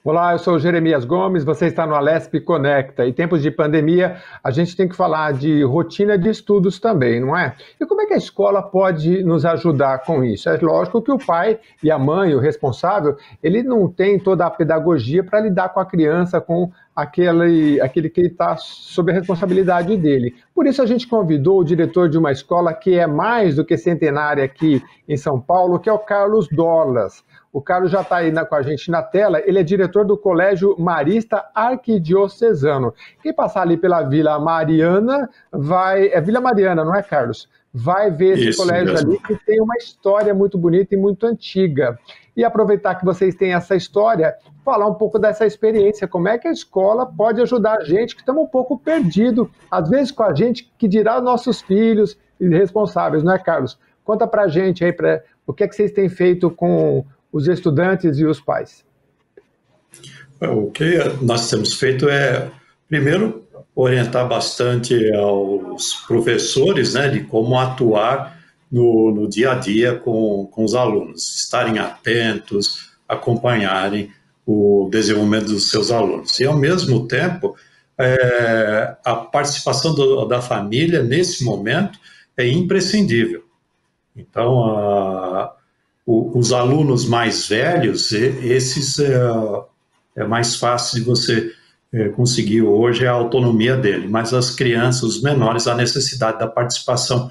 Olá, eu sou o Jeremias Gomes, você está no Alesp Conecta. Em tempos de pandemia, a gente tem que falar de rotina de estudos também, não é? E como é que a escola pode nos ajudar com isso? É lógico que o pai e a mãe, o responsável, ele não tem toda a pedagogia para lidar com a criança, com aquele que está sob a responsabilidade dele. Por isso a gente convidou o diretor de uma escola que é mais do que centenária aqui em São Paulo, que é o Carlos Dorlas. O Carlos já está aí com a gente na tela, ele é diretor do Colégio Marista Arquidiocesano. Quem passar ali pela Vila Mariana vai... É Vila Mariana, não é, Carlos? Vai ver esse Isso colégio mesmo. ali que tem uma história muito bonita e muito antiga. E aproveitar que vocês têm essa história, falar um pouco dessa experiência, como é que a escola pode ajudar a gente que estamos um pouco perdido, às vezes com a gente que dirá nossos filhos e responsáveis, não é, Carlos? Conta para a gente aí o que é que vocês têm feito com os estudantes e os pais. O que nós temos feito é, primeiro, orientar bastante aos professores, né, de como atuar no dia a dia com os alunos, estarem atentos, acompanharem o desenvolvimento dos seus alunos. E, ao mesmo tempo, a participação da família, nesse momento, é imprescindível. Então, os alunos mais velhos, esses é mais fácil de você conseguir hoje a autonomia dele, mas as crianças, os menores, a necessidade da participação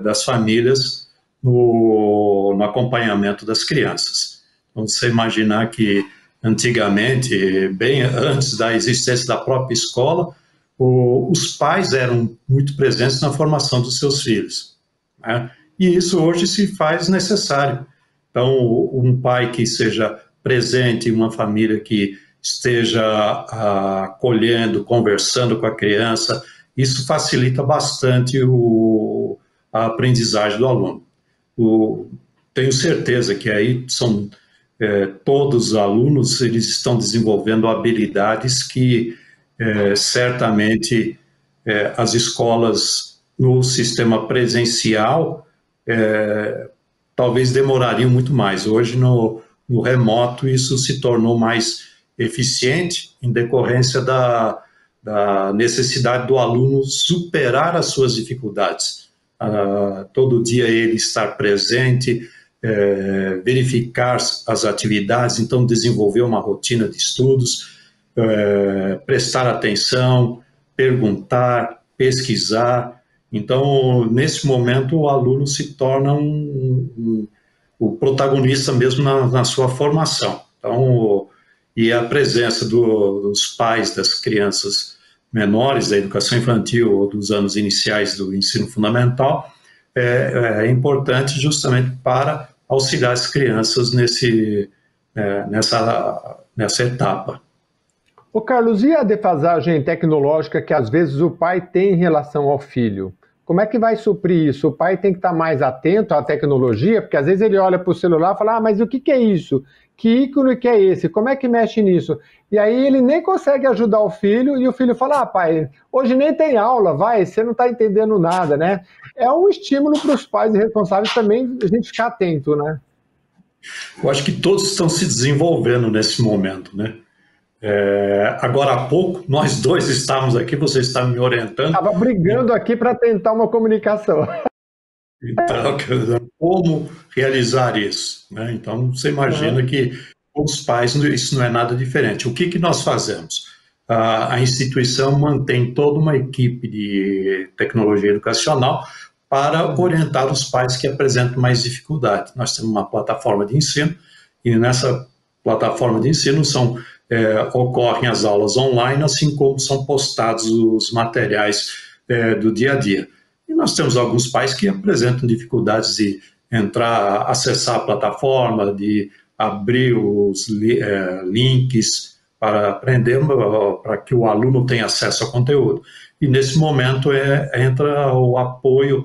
das famílias no acompanhamento das crianças. Então, você imaginar que antigamente, bem antes da existência da própria escola, os pais eram muito presentes na formação dos seus filhos, né? E isso hoje se faz necessário. Então, um pai que seja presente, uma família que esteja acolhendo, conversando com a criança, isso facilita bastante a aprendizagem do aluno. Tenho certeza que aí são todos os alunos, eles estão desenvolvendo habilidades que certamente as escolas no sistema presencial talvez demorariam muito mais. Hoje, no remoto, isso se tornou mais eficiente em decorrência da necessidade do aluno superar as suas dificuldades. Todo dia ele estar presente, verificar as atividades, então desenvolver uma rotina de estudos, prestar atenção, perguntar, pesquisar. Então, nesse momento, o aluno se torna o protagonista mesmo na sua formação. Então, e a presença dos pais das crianças menores da educação infantil ou dos anos iniciais do ensino fundamental é importante justamente para auxiliar as crianças nessa etapa. Ô Carlos, e a defasagem tecnológica que às vezes o pai tem em relação ao filho? Como é que vai suprir isso? O pai tem que estar mais atento à tecnologia, porque às vezes ele olha para o celular e fala, mas o que é isso? Que ícone que é esse? Como é que mexe nisso? E aí ele nem consegue ajudar o filho, e o filho fala, pai, hoje nem tem aula, vai, você não está entendendo nada, né? É um estímulo para os pais e responsáveis também a gente ficar atento, né? Eu acho que todos estão se desenvolvendo nesse momento, né? Agora há pouco, nós dois estávamos aqui, você está me orientando. Estava brigando aqui para tentar uma comunicação. Então, como realizar isso, né? Então, você imagina que os pais, isso não é nada diferente. O que nós fazemos? A instituição mantém toda uma equipe de tecnologia educacional para orientar os pais que apresentam mais dificuldade. Nós temos uma plataforma de ensino, e nessa plataforma de ensino ocorrem as aulas online, assim como são postados os materiais do dia a dia. E nós temos alguns pais que apresentam dificuldades de entrar, acessar a plataforma, de abrir os links para aprender, para que o aluno tenha acesso ao conteúdo. E nesse momento entra o apoio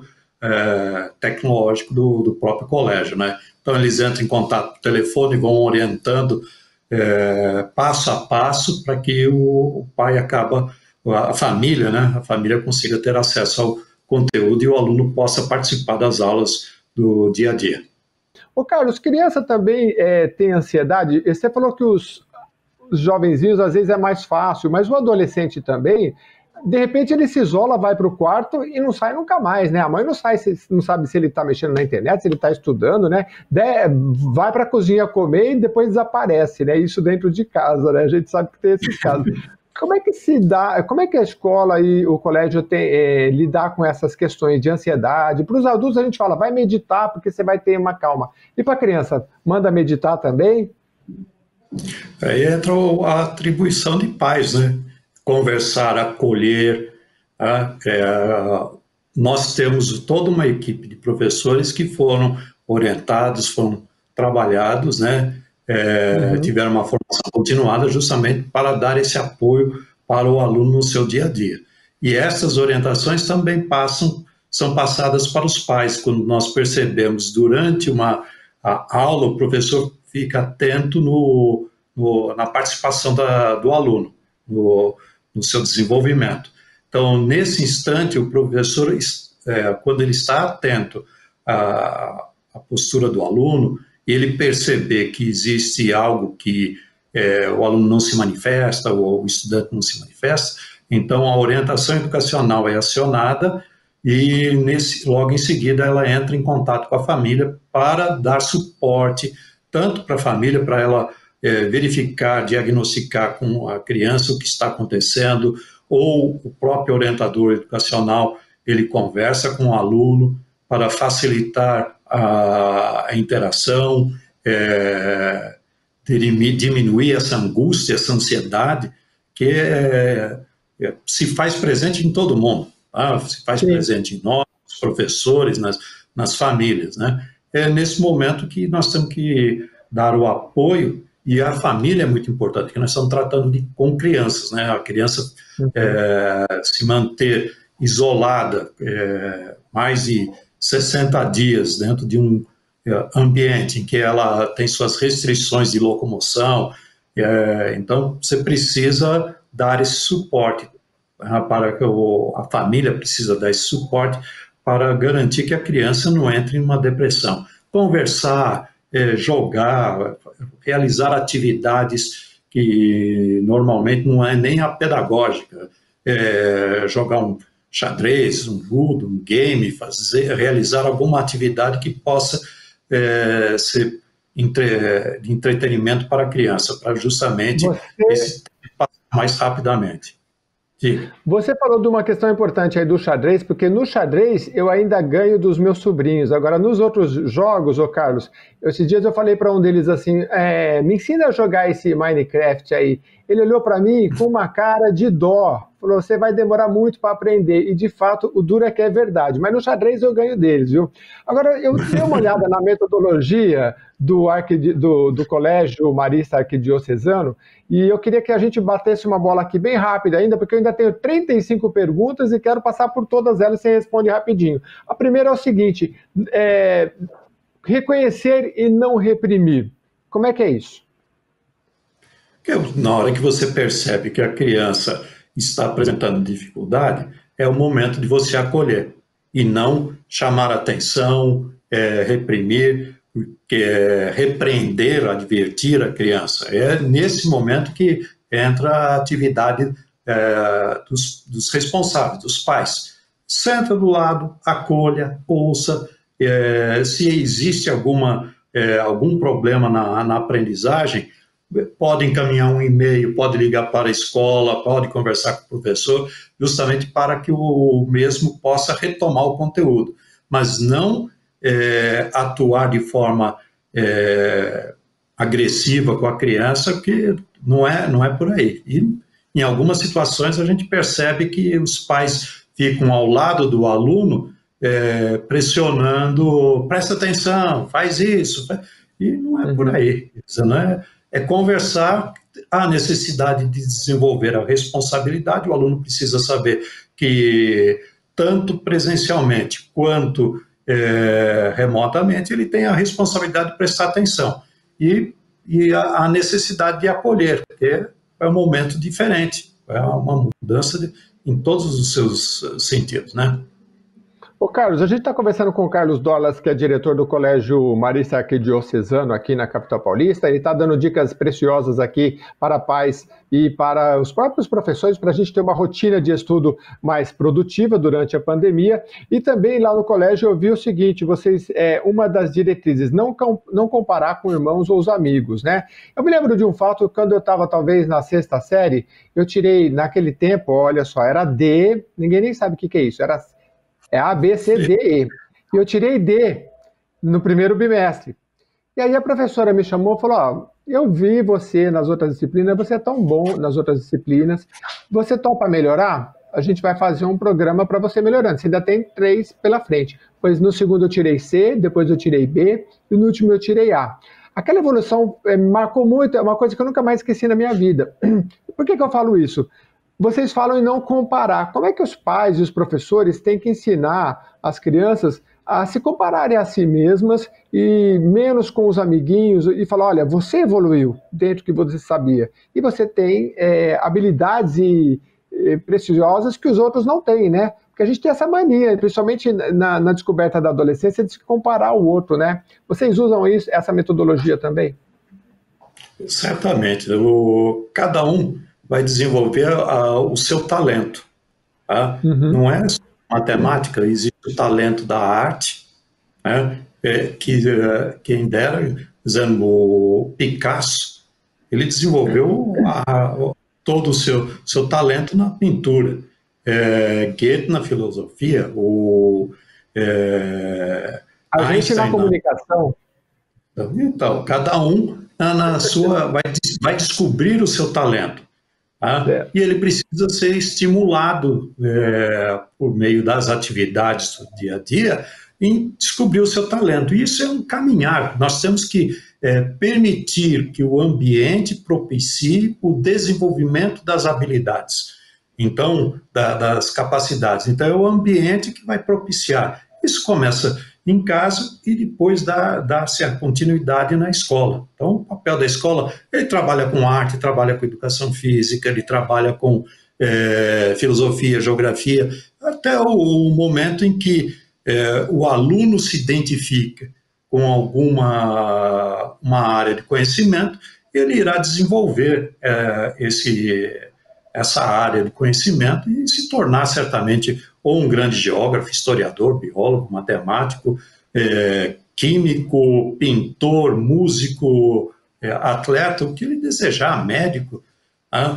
tecnológico do próprio colégio, né? Então eles entram em contato por telefone, vão orientando passo a passo para que o pai a família, né? A família consiga ter acesso ao conteúdo e o aluno possa participar das aulas do dia a dia. Ô Carlos, criança também tem ansiedade? Você falou que os jovenzinhos às vezes é mais fácil, mas o adolescente também, de repente ele se isola, vai para o quarto e não sai nunca mais, né? A mãe não sabe se ele está mexendo na internet, se ele está estudando, né? Vai para a cozinha comer e depois desaparece, né? Isso dentro de casa, né? A gente sabe que tem esses casos. Como é que se dá, como é que a escola e o colégio lidar com essas questões de ansiedade? Para os adultos a gente fala, vai meditar porque você vai ter uma calma. E para a criança, manda meditar também? Aí entra a atribuição de pais, né? Conversar, acolher. Nós temos toda uma equipe de professores que foram orientados, foram trabalhados, né? Tiveram uma formação continuada justamente para dar esse apoio para o aluno no seu dia a dia. E essas orientações também são passadas para os pais, quando nós percebemos durante a aula, o professor fica atento na participação do aluno, no seu desenvolvimento. Então, nesse instante, o professor, quando ele está atento à postura do aluno, ele perceber que existe algo que o aluno não se manifesta, ou o estudante não se manifesta, então a orientação educacional é acionada e logo em seguida ela entra em contato com a família para dar suporte, tanto para a família, para ela verificar, diagnosticar com a criança o que está acontecendo, ou o próprio orientador educacional, ele conversa com o aluno para facilitar a interação, diminuir essa angústia, essa ansiedade, que se faz presente em todo mundo, tá? Se faz presente em nós, nos professores, nas famílias, né? É nesse momento que nós temos que dar o apoio, e a família é muito importante, porque nós estamos tratando com crianças, né? A criança se manter isolada mais de 60 dias dentro de um ambiente em que ela tem suas restrições de locomoção, então você precisa dar esse suporte, a família precisa dar esse suporte para garantir que a criança não entre em uma depressão. Conversar, jogar, realizar atividades que normalmente não é nem a pedagógica, jogar um xadrez, um ludo, um game, realizar alguma atividade que possa ser de entretenimento para a criança, para justamente esse passar mais rapidamente. Diga. Você falou de uma questão importante aí do xadrez, porque no xadrez eu ainda ganho dos meus sobrinhos. Agora, nos outros jogos, Carlos, esses dias eu falei para um deles assim, me ensina a jogar esse Minecraft aí. Ele olhou para mim com uma cara de dó. Falou, você vai demorar muito para aprender. E, de fato, o duro é que é verdade. Mas no xadrez eu ganho deles, viu? Agora, eu dei uma olhada na metodologia do Colégio Marista Arquidiocesano e eu queria que a gente batesse uma bola aqui bem rápida ainda, porque eu ainda tenho 35 perguntas e quero passar por todas elas e você responde rapidinho. A primeira é o seguinte, reconhecer e não reprimir. Como é que é isso? Na hora que você percebe que a criança está apresentando dificuldade, é o momento de você acolher e não chamar atenção, reprimir, repreender, advertir a criança. É nesse momento que entra a atividade dos responsáveis, dos pais. Senta do lado, acolha, ouça, se existe algum problema na aprendizagem, pode encaminhar um e-mail, pode ligar para a escola, pode conversar com o professor, justamente para que o mesmo possa retomar o conteúdo, mas não atuar de forma agressiva com a criança, porque não é por aí. E em algumas situações a gente percebe que os pais ficam ao lado do aluno pressionando, presta atenção, faz isso, e não é por aí, não é? É conversar a necessidade de desenvolver a responsabilidade. O aluno precisa saber que, tanto presencialmente quanto remotamente, ele tem a responsabilidade de prestar atenção. E a necessidade de acolher, porque é um momento diferente, é uma mudança em todos os seus sentidos, né? Ô Carlos, a gente está conversando com o Carlos Dolas, que é diretor do Colégio Marista Arquidiocesano aqui na capital paulista. Ele está dando dicas preciosas aqui para pais e para os próprios professores, para a gente ter uma rotina de estudo mais produtiva durante a pandemia. E também lá no colégio eu vi o seguinte, uma das diretrizes, não comparar com irmãos ou os amigos, né? Eu me lembro de um fato, quando eu estava talvez na sexta série, eu tirei naquele tempo, olha só, era D, ninguém nem sabe o que é isso, é A, B, C, D, E. E eu tirei D no primeiro bimestre. E aí a professora me chamou e falou, ó, eu vi você nas outras disciplinas, você é tão bom nas outras disciplinas, você topa melhorar? A gente vai fazer um programa para você melhorando. Você ainda tem 3 pela frente. Pois no segundo eu tirei C, depois eu tirei B e no último eu tirei A. Aquela evolução marcou muito, é uma coisa que eu nunca mais esqueci na minha vida. Por que eu falo isso? Vocês falam em não comparar. Como é que os pais e os professores têm que ensinar as crianças a se compararem a si mesmas e menos com os amiguinhos e falar, olha, você evoluiu dentro do que você sabia e você tem habilidades preciosas que os outros não têm, né? Porque a gente tem essa mania, principalmente na descoberta da adolescência, de se comparar ao outro, né? Vocês usam essa metodologia também? Certamente. Cada um vai desenvolver o seu talento. Tá? Uhum. Não é só matemática, existe o talento da arte, né? Quem dera, dizendo, o Picasso, ele desenvolveu todo o seu talento na pintura. Goethe na filosofia, a gente na comunicação. Então, cada um na sua vai descobrir o seu talento. Tá? E ele precisa ser estimulado por meio das atividades do dia a dia em descobrir o seu talento. E isso é um caminhar. Nós temos que permitir que o ambiente propicie o desenvolvimento das habilidades, então, das capacidades. Então, é o ambiente que vai propiciar. Isso começa em casa e depois dá-se a continuidade na escola. Então, o papel da escola, ele trabalha com arte, trabalha com educação física, ele trabalha com filosofia, geografia, até o momento em que o aluno se identifica com uma área de conhecimento, ele irá desenvolver essa área de conhecimento e se tornar certamente ou um grande geógrafo, historiador, biólogo, matemático, químico, pintor, músico, atleta, o que ele desejar, médico,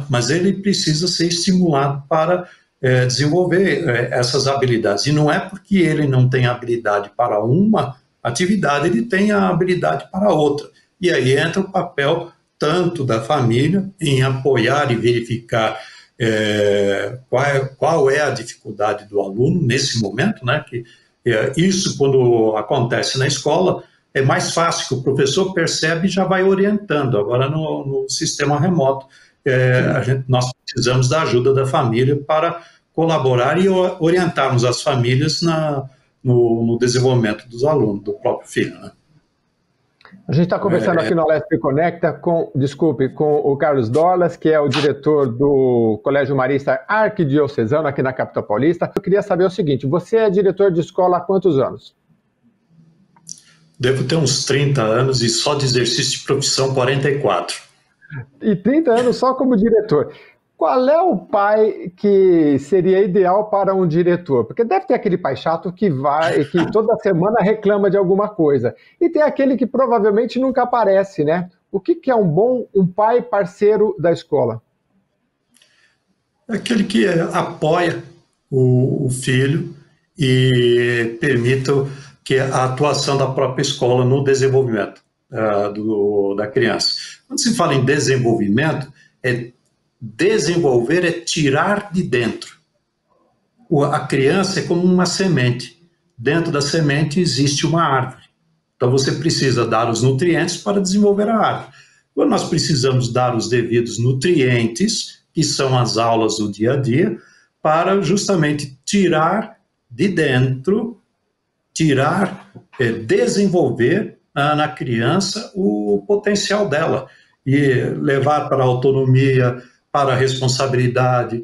mas ele precisa ser estimulado para desenvolver essas habilidades. E não é porque ele não tem habilidade para uma atividade, ele tem a habilidade para outra. E aí entra o papel tanto da família em apoiar e verificar qual é a dificuldade do aluno nesse momento, né? Que isso, quando acontece na escola, é mais fácil, que o professor percebe e já vai orientando. Agora, no sistema remoto, nós precisamos da ajuda da família para colaborar e orientarmos as famílias no desenvolvimento dos alunos, do próprio filho, né? A gente está conversando aqui no Alesp Conecta com o Carlos Dolas, que é o diretor do Colégio Marista Arquidiocesano aqui na capital paulista. Eu queria saber o seguinte, você é diretor de escola há quantos anos? Devo ter uns 30 anos e só de exercício de profissão 44. E 30 anos só como diretor. Qual é o pai que seria ideal para um diretor? Porque deve ter aquele pai chato que toda semana reclama de alguma coisa. E tem aquele que provavelmente nunca aparece, né? O que é um pai parceiro da escola? Aquele que apoia o filho e permita que a atuação da própria escola no desenvolvimento da criança. Quando se fala em desenvolvimento, desenvolver é tirar de dentro. A criança é como uma semente. Dentro da semente existe uma árvore. Então você precisa dar os nutrientes para desenvolver a árvore. Quando nós precisamos dar os devidos nutrientes, que são as aulas do dia a dia, para justamente tirar de dentro, desenvolver na criança o potencial dela e levar para a autonomia, para a responsabilidade,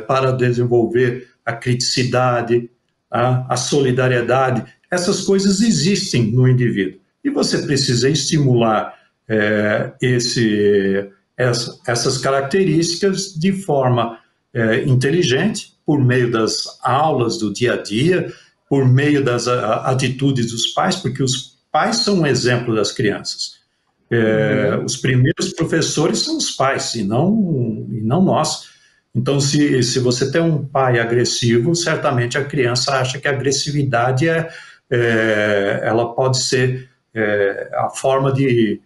para desenvolver a criticidade, a solidariedade, essas coisas existem no indivíduo. E você precisa estimular essas características de forma inteligente, por meio das aulas do dia a dia, por meio das atitudes dos pais, porque os pais são um exemplo das crianças. Os primeiros professores são os pais, e não nós. Então, se você tem um pai agressivo, certamente a criança acha que a agressividade ela pode ser a forma de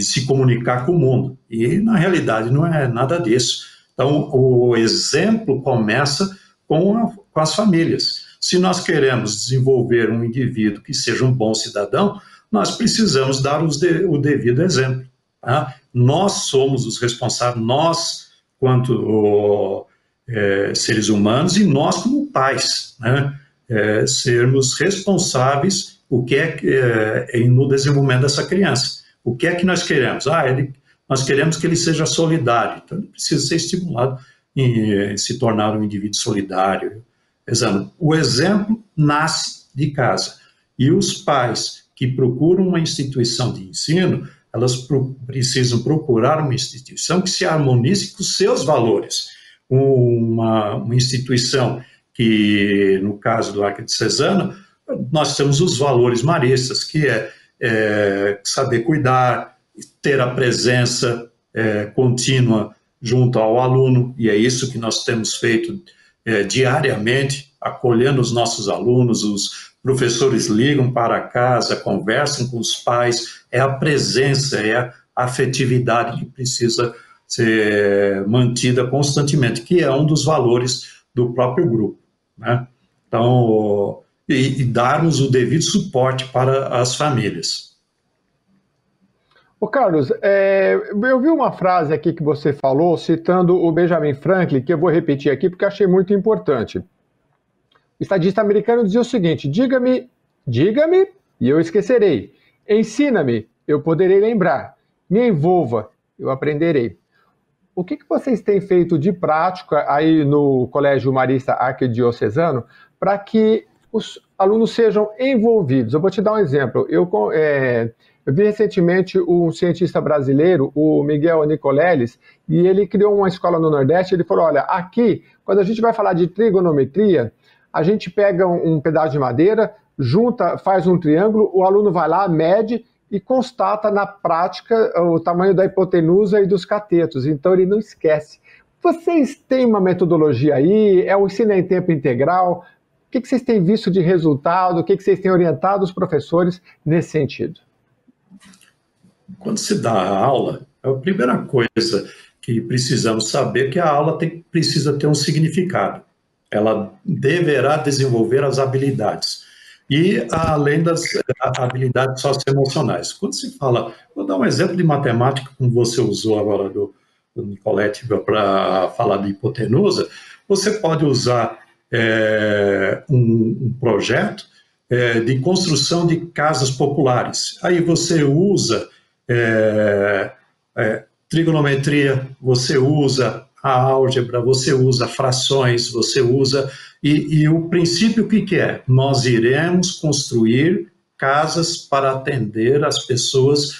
se comunicar com o mundo. E, na realidade, não é nada disso. Então, o exemplo começa com as famílias. Se nós queremos desenvolver um indivíduo que seja um bom cidadão, nós precisamos dar o devido exemplo. Tá? Nós somos os responsáveis, nós, quanto seres humanos, e nós como pais, né? Sermos responsáveis no desenvolvimento dessa criança. O que é que nós queremos? Nós queremos que ele seja solidário, então ele precisa ser estimulado em se tornar um indivíduo solidário. O exemplo nasce de casa, e os pais que procuram uma instituição de ensino, elas precisam procurar uma instituição que se harmonize com os seus valores. Uma instituição que, no caso do Arquidiocesano, nós temos os valores maristas, que é saber cuidar, ter a presença contínua junto ao aluno, e é isso que nós temos feito diariamente, acolhendo os nossos alunos. Os professores ligam para casa, conversam com os pais, é a presença, é a afetividade que precisa ser mantida constantemente, que é um dos valores do próprio grupo, né? Então, e darmos o devido suporte para as famílias. Ô Carlos, eu vi uma frase aqui que você falou, citando o Benjamin Franklin, que eu vou repetir aqui porque achei muito importante. O estadista americano dizia o seguinte: diga-me, e eu esquecerei. Ensina-me, eu poderei lembrar. Me envolva, eu aprenderei. O que vocês têm feito de prática aí no Colégio Marista Arquidiocesano para que os alunos sejam envolvidos? Eu vou te dar um exemplo. Eu vi recentemente um cientista brasileiro, o Miguel Nicoleles, e ele criou uma escola no Nordeste. Ele falou: olha, aqui, quando a gente vai falar de trigonometria, a gente pega um pedaço de madeira, junta, faz um triângulo, o aluno vai lá, mede e constata na prática o tamanho da hipotenusa e dos catetos. Então ele não esquece. Vocês têm uma metodologia aí? É o ensino em tempo integral? O que vocês têm visto de resultado? O que vocês têm orientado os professores nesse sentido? Quando se dá a aula, a primeira coisa que precisamos saber é que a aula precisa ter um significado. Ela deverá desenvolver as habilidades. E além das habilidades socioemocionais. Quando se fala, vou dar um exemplo de matemática, como você usou agora do Nicoletti para falar de hipotenusa, você pode usar um projeto de construção de casas populares. Aí você usa trigonometria, você usa a álgebra, você usa frações, você usa... E o princípio, o que é? Nós iremos construir casas para atender as pessoas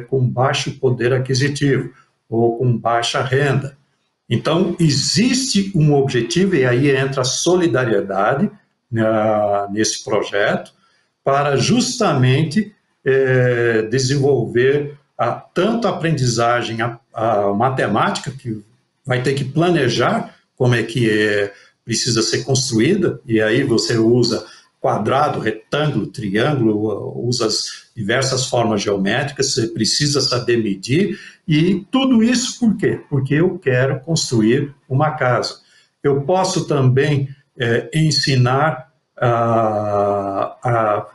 com baixo poder aquisitivo ou com baixa renda. Então, existe um objetivo, e aí entra a solidariedade nesse projeto, para justamente desenvolver tanto a aprendizagem, a matemática, que vai ter que planejar como é que precisa ser construída, e aí você usa quadrado, retângulo, triângulo, usa as diversas formas geométricas, você precisa saber medir, e tudo isso por quê? Porque eu quero construir uma casa. Eu posso também ensinar a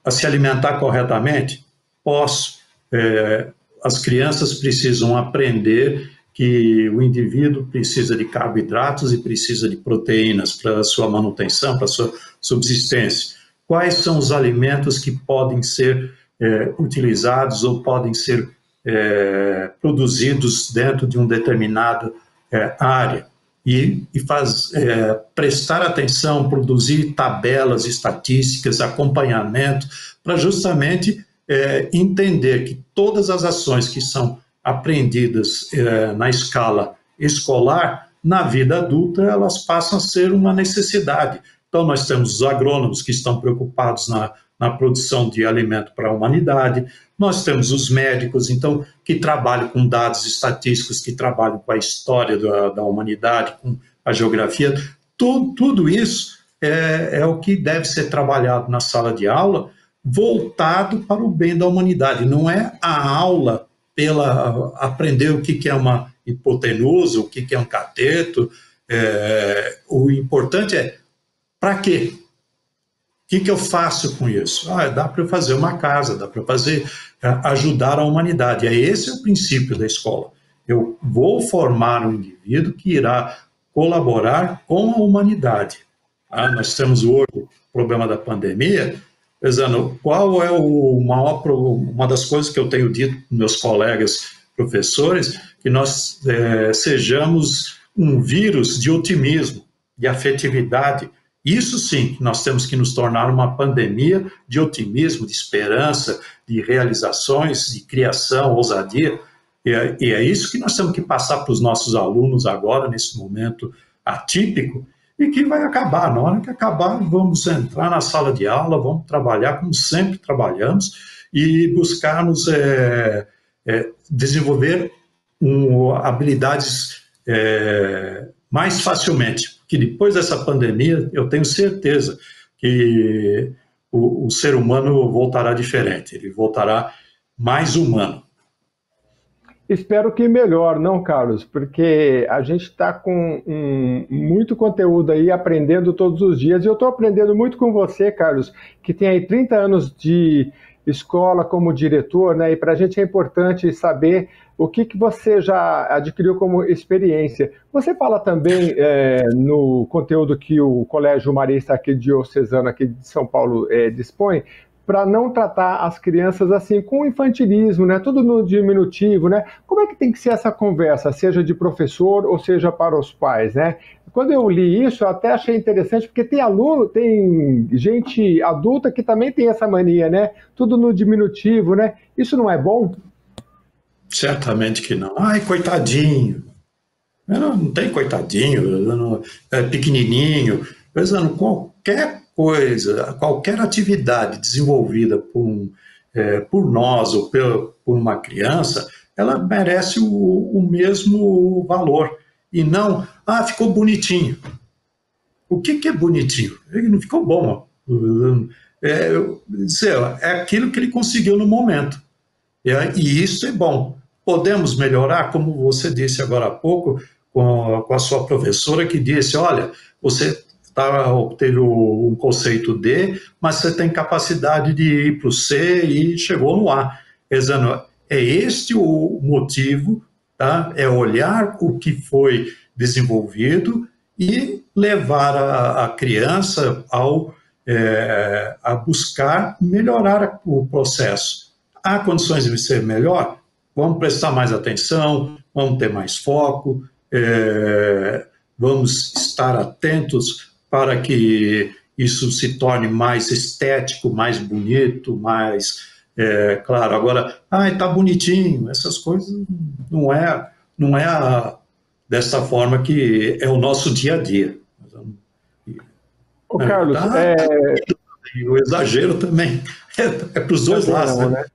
se alimentar corretamente? Posso. As crianças precisam aprender que o indivíduo precisa de carboidratos e precisa de proteínas para a sua manutenção, para a sua subsistência. Quais são os alimentos que podem ser utilizados ou podem ser produzidos dentro de uma determinada área? prestar atenção, produzir tabelas, estatísticas, acompanhamento, para justamente entender que todas as ações que são aprendidas na escala escolar, na vida adulta, elas passam a ser uma necessidade. Então, nós temos os agrônomos que estão preocupados na produção de alimento para a humanidade, nós temos os médicos, então, que trabalham com dados estatísticos, que trabalham com a história da humanidade, com a geografia. Tudo isso é o que deve ser trabalhado na sala de aula, voltado para o bem da humanidade. Não é a aula aprender o que é uma hipotenusa, o que é um cateto. O importante é para quê? O que eu faço com isso? Dá para eu fazer uma casa, dá para eu ajudar a humanidade. Esse é o princípio da escola. Eu vou formar um indivíduo que irá colaborar com a humanidade. Nós temos hoje o problema da pandemia. Pesano, qual é uma das coisas que eu tenho dito para meus colegas professores, que nós sejamos um vírus de otimismo, de afetividade. Isso sim, nós temos que nos tornar uma pandemia de otimismo, de esperança, de realizações, de criação, ousadia. E é isso que nós temos que passar para os nossos alunos agora, nesse momento atípico, e que vai acabar. Na hora que acabar, vamos entrar na sala de aula, vamos trabalhar como sempre trabalhamos e buscarmos desenvolver habilidades mais facilmente, porque depois dessa pandemia, eu tenho certeza que o ser humano voltará diferente, ele voltará mais humano. Espero que melhor, não, Carlos? Porque a gente está com muito conteúdo aí, aprendendo todos os dias, e eu estou aprendendo muito com você, Carlos, que tem aí 30 anos de escola como diretor, né? E para a gente é importante saber o que você já adquiriu como experiência. Você fala também no conteúdo que o Colégio Marista aqui diocesano aqui de São Paulo dispõe, para não tratar as crianças assim com infantilismo, né? Tudo no diminutivo, né? Como é que tem que ser essa conversa, seja de professor ou seja para os pais, né? Quando eu li isso, eu até achei interessante, porque tem aluno, tem gente adulta que também tem essa mania, né? Tudo no diminutivo, né? Isso não é bom? Certamente que não. Ai, coitadinho. Não tem coitadinho, é pequenininho. Pensando, qualquer coisa, qualquer atividade desenvolvida por nós ou por uma criança, ela merece o mesmo valor. E não, ficou bonitinho. O que é bonitinho? Ele não ficou bom. É aquilo que ele conseguiu no momento. E isso é bom. Podemos melhorar, como você disse agora há pouco, com a sua professora, que disse, olha, você teve um conceito D, mas você tem capacidade de ir para o C e chegou no A. É este o motivo, tá? É olhar o que foi desenvolvido e levar a criança a buscar melhorar o processo. Há condições de ser melhor? Vamos prestar mais atenção, vamos ter mais foco, vamos estar atentos para que isso se torne mais estético, mais bonito, mais claro. Agora, está bonitinho, essas coisas não é dessa forma que é o nosso dia a dia. Ô, Carlos, e o exagero também é para os dois lados, né?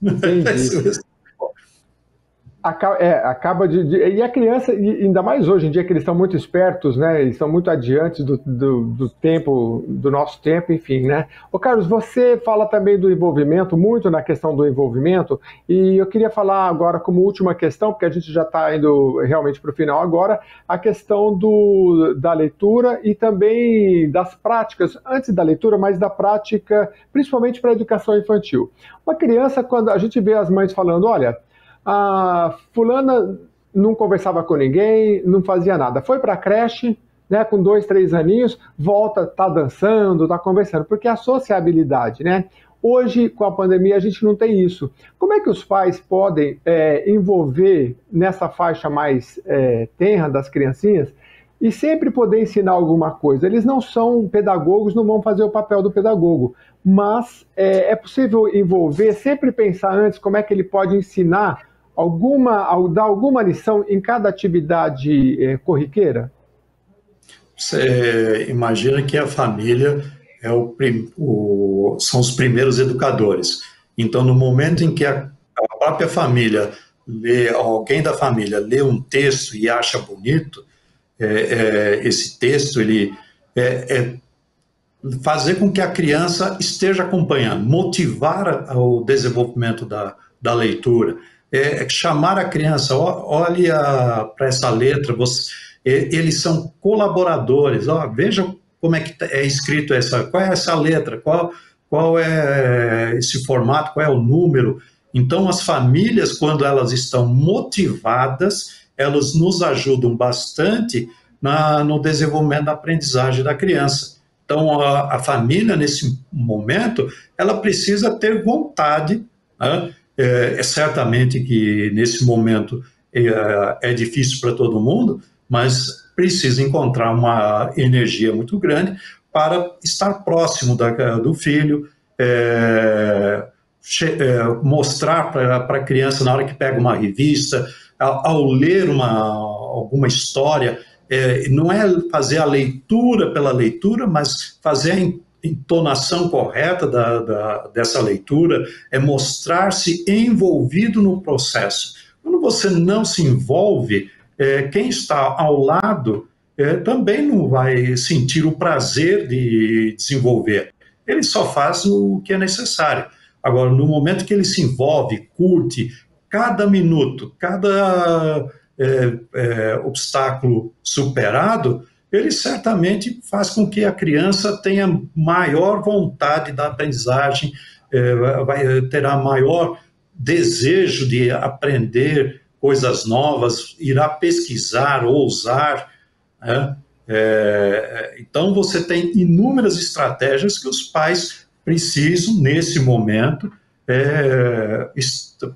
Entendi. Acaba e a criança, ainda mais hoje em dia que eles estão muito espertos, né? Eles estão muito adiante do tempo, do nosso tempo, enfim, né? Ô Carlos, você fala também do envolvimento, muito na questão do envolvimento, e eu queria falar agora como última questão, porque a gente já está indo realmente para o final agora, a questão da leitura e também das práticas, antes da leitura, mas da prática, principalmente para a educação infantil. Uma criança, quando a gente vê as mães falando, olha, a fulana não conversava com ninguém, não fazia nada. Foi para a creche, né, com 2, 3 aninhos, volta, está dançando, está conversando, porque a sociabilidade, né? Hoje, com a pandemia, a gente não tem isso. Como é que os pais podem envolver nessa faixa mais tenra das criancinhas e sempre poder ensinar alguma coisa? Eles não são pedagogos, não vão fazer o papel do pedagogo, mas é possível envolver, sempre pensar antes como é que ele pode ensinar dar alguma lição em cada atividade corriqueira? Você imagina que a família são os primeiros educadores. Então, no momento em que a própria família alguém da família lê um texto e acha bonito, esse texto ele fazer com que a criança esteja acompanhando, motivar o desenvolvimento da leitura, chamar a criança, olha para essa letra, eles são colaboradores, veja como é que é escrito qual é essa letra, qual é esse formato, qual é o número. Então, as famílias, quando elas estão motivadas, elas nos ajudam bastante no desenvolvimento da aprendizagem da criança. Então, a família, nesse momento, ela precisa ter vontade, né? Certamente que, nesse momento, é difícil para todo mundo, mas precisa encontrar uma energia muito grande para estar próximo do filho, mostrar para a criança, na hora que pega uma revista, ao ler alguma história, não é fazer a leitura pela leitura, mas fazer a entonação correta dessa leitura, é mostrar-se envolvido no processo. Quando você não se envolve, quem está ao lado também não vai sentir o prazer de desenvolver. Ele só faz o que é necessário. Agora, no momento que ele se envolve, curte, cada minuto, cada obstáculo superado, ele certamente faz com que a criança tenha maior vontade da aprendizagem, terá maior desejo de aprender coisas novas, irá pesquisar, ousar, né? Então, você tem inúmeras estratégias que os pais precisam, nesse momento,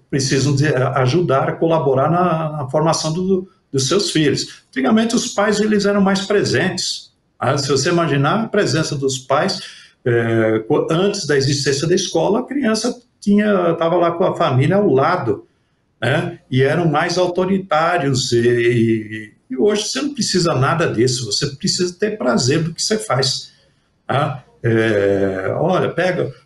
precisam ajudar a colaborar na formação dos seus filhos. Antigamente, os pais eles eram mais presentes. Se você imaginar a presença dos pais, antes da existência da escola, a criança estava lá com a família ao lado, né? E eram mais autoritários. E hoje você não precisa nada disso, você precisa ter prazer do que você faz. Tá? Olha,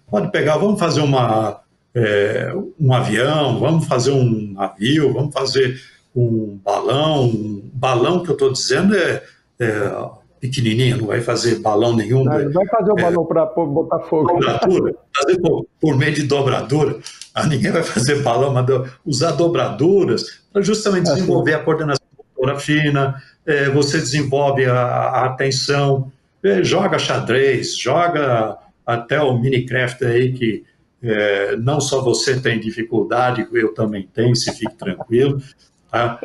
pode pegar, vamos fazer um avião, vamos fazer um navio, vamos fazer um balão. Um balão que eu estou dizendo é pequenininho, não vai fazer balão nenhum. Não vai fazer o balão para botar fogo. Dobradura, fazer por meio de dobradura. Ninguém vai fazer balão, mas usar dobraduras para justamente desenvolver a coordenação motora fina, você desenvolve a atenção, joga xadrez, joga até o Minecraft aí, que não só você tem dificuldade, eu também tenho, se fique tranquilo, tá?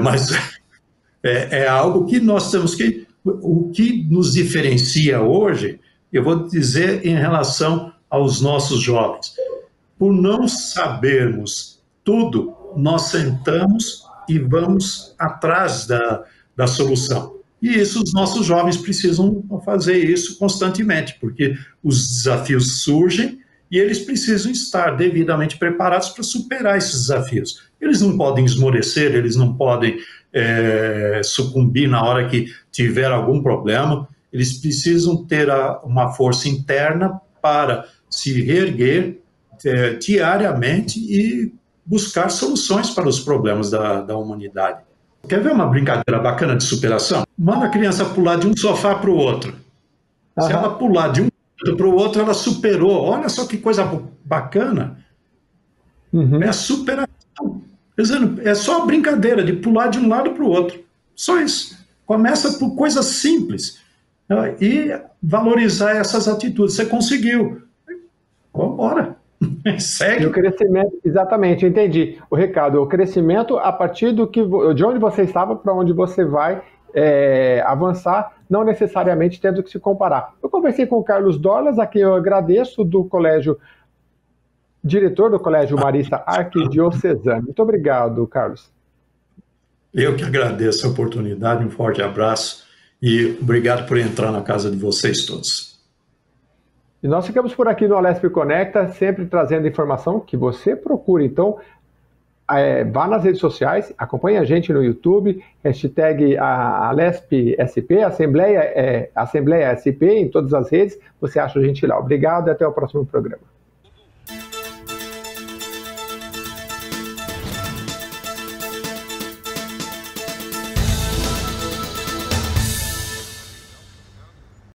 Mas é algo que nós temos que... O que nos diferencia hoje, eu vou dizer em relação aos nossos jovens, por não sabermos tudo, nós sentamos e vamos atrás da solução. E isso, os nossos jovens precisam fazer isso constantemente, porque os desafios surgem e eles precisam estar devidamente preparados para superar esses desafios. Eles não podem esmorecer, eles não podem sucumbir na hora que tiver algum problema, eles precisam ter uma força interna para se reerguer diariamente e buscar soluções para os problemas da humanidade. Quer ver uma brincadeira bacana de superação? Manda a criança pular de um sofá para o outro. Se ela pular de um para o outro, ela superou. Olha só que coisa bacana. É a superação. Quer dizer, é só a brincadeira de pular de um lado para o outro. Só isso. Começa por coisas simples. E valorizar essas atitudes. Você conseguiu. Vamos embora. Segue. E o crescimento, exatamente, entendi o recado. O crescimento a partir de onde você estava para onde você vai avançar, não necessariamente tendo que se comparar. Eu conversei com o Carlos Dorlas, a quem eu agradeço, do Colégio diretor do Colégio Marista Arquidiocesano. Muito obrigado, Carlos. Eu que agradeço a oportunidade, um forte abraço e obrigado por entrar na casa de vocês todos. E nós ficamos por aqui no Alesp Conecta, sempre trazendo informação que você procura. Então, vá nas redes sociais, acompanhe a gente no YouTube, hashtag AlespSP, Assembleia SP em todas as redes, você acha a gente lá. Obrigado e até o próximo programa.